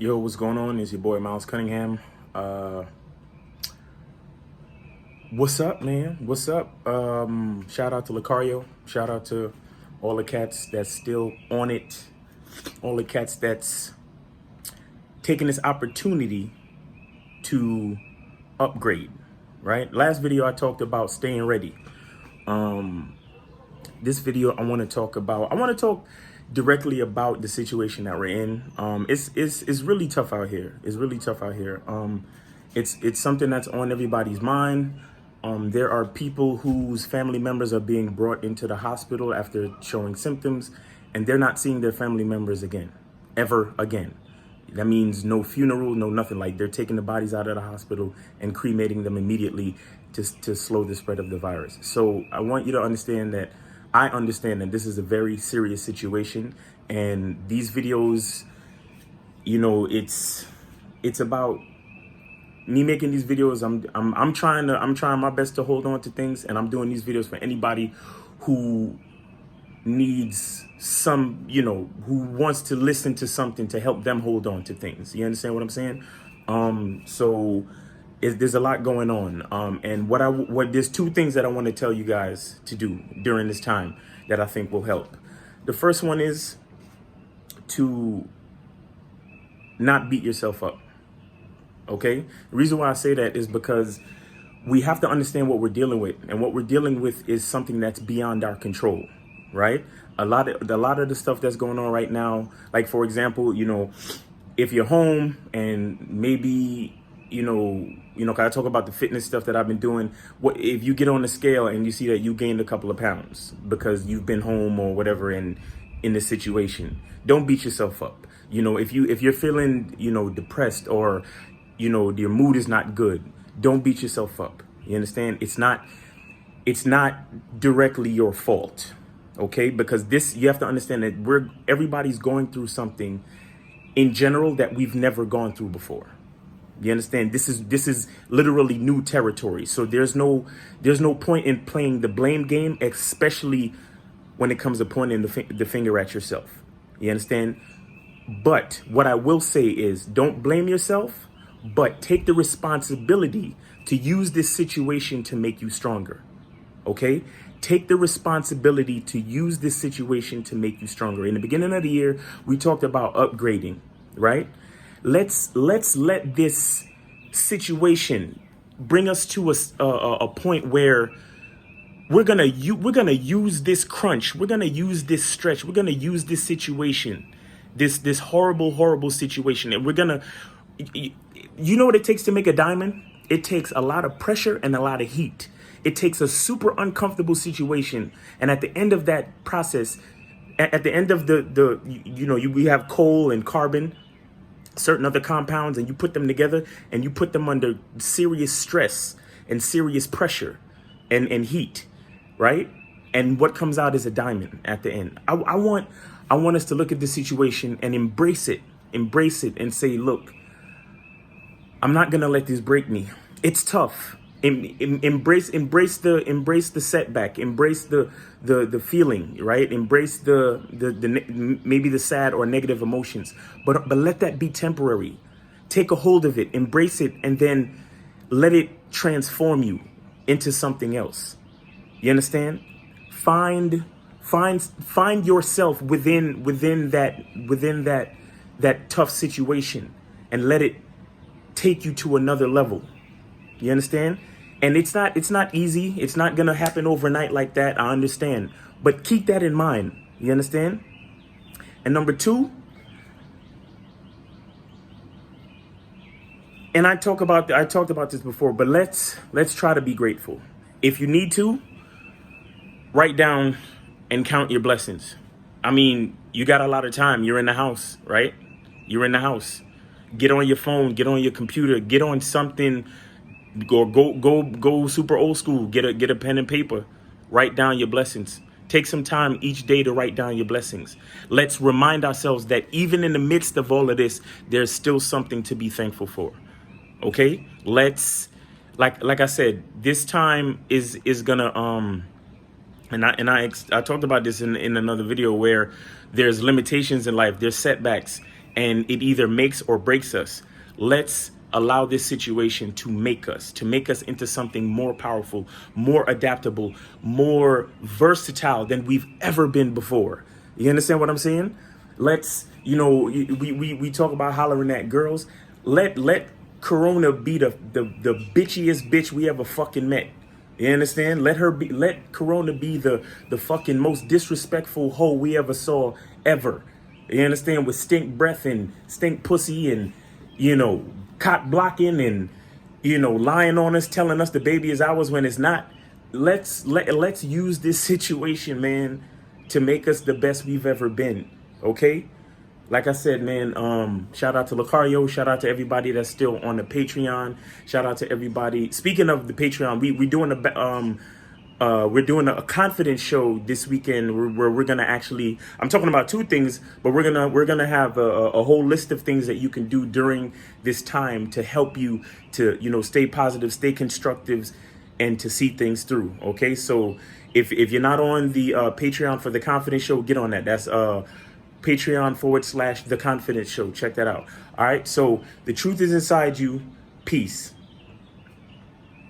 Yo, what's going on? It's your boy Miles Cunningham. What's up, man? What's up? Shout out to Lucario. Shout out to all the cats that's still on it. All the cats that's taking this opportunity to upgrade, right? Last video I talked about staying ready. This video I want to talk directly about the situation that we're in. It's really tough out here. It's really tough out here. It's something that's on everybody's mind. There are people whose family members are being brought into the hospital after showing symptoms, and they're not seeing their family members again, ever again. That means no funeral, no nothing. Like, they're taking the bodies out of the hospital and cremating them immediately to slow the spread of the virus. So I want you to understand that I understand that this is a very serious situation, and these videos, you know, it's about me making these videos. I'm trying my best to hold on to things, and I'm doing these videos for anybody who needs some, who wants to listen to something to help them hold on to things. You understand what I'm saying? There's a lot going on. And there's two things that I want to tell you guys to do during this time that I think will help. The first one is to not beat yourself up. Okay? The reason why I say that is because we have to understand what we're dealing with, and what we're dealing with is something that's beyond our control, right? A lot of the stuff that's going on right now, like, for example, if you're home and maybe, can I talk about the fitness stuff that I've been doing? What if you get on the scale and you see that you gained a couple of pounds because you've been home or whatever in this situation? Don't beat yourself up. If you're feeling, depressed, or, your mood is not good, don't beat yourself up. You understand? It's not directly your fault. Okay? Because you have to understand that everybody's going through something in general that we've never gone through before. You understand? This is literally new territory. So there's no point in playing the blame game, especially when it comes to pointing the finger at yourself. You understand? But what I will say is, don't blame yourself, but take the responsibility to use this situation to make you stronger. Okay? Take the responsibility to use this situation to make you stronger. In the beginning of the year, we talked about upgrading, right? Let's let this situation bring us to a point where we're gonna use this crunch, we're gonna use this stretch, we're gonna use this situation, this horrible situation, and we're gonna, you know what it takes to make a diamond? It takes a lot of pressure and a lot of heat. It takes a super uncomfortable situation, and at the end of that process, at the end of we have coal and carbon, certain other compounds, and you put them together and you put them under serious stress and serious pressure and heat, right? And what comes out is a diamond at the end. I want us to look at this situation and embrace it and say, look, I'm not gonna let this break me. It's tough. Embrace the setback. Embrace the feeling, right? Embrace the maybe the sad or negative emotions, but let that be temporary. Take a hold of it, embrace it, and then let it transform you into something else. You understand? Find yourself within that tough situation, and let it take you to another level. You understand? And it's not easy. It's not going to happen overnight like that. I understand. But keep that in mind. You understand? And number two, and I talked about this before, but let's try to be grateful. If you need to, write down and count your blessings. I mean, you got a lot of time. You're in the house, right? You're in the house. Get on your phone, get on your computer, get on something. Go super old school. Get a pen and paper. Write down your blessings. Take some time each day to write down your blessings. Let's remind ourselves that even in the midst of all of this, there's still something to be thankful for. Okay? Let's, like I said, this time is gonna and I talked about this in another video, where there's limitations in life, there's setbacks, and it either makes or breaks us. Let's allow this situation to make us into something more powerful, more adaptable, more versatile than we've ever been before. You understand what I'm saying? Let's, we talk about hollering at girls. Let Corona be the bitchiest bitch we ever fucking met. You understand? Let Corona be the fucking most disrespectful hoe we ever saw ever. You understand? With stink breath and stink pussy and, cot blocking and, lying on us, telling us the baby is ours when it's not. Let's use this situation, man, to make us the best we've ever been. Okay? Like I said, man, shout out to Lucario. Shout out to everybody that's still on the Patreon. Shout out to everybody. Speaking of the Patreon, we're doing a confidence show this weekend where we're gonna actually. I'm talking about two things, but we're gonna have a whole list of things that you can do during this time to help you to stay positive, stay constructive, and to see things through. Okay, so if you're not on the Patreon for the confidence show, get on that. That's Patreon /The Confidence Show. Check that out. All right. So the truth is inside you. Peace.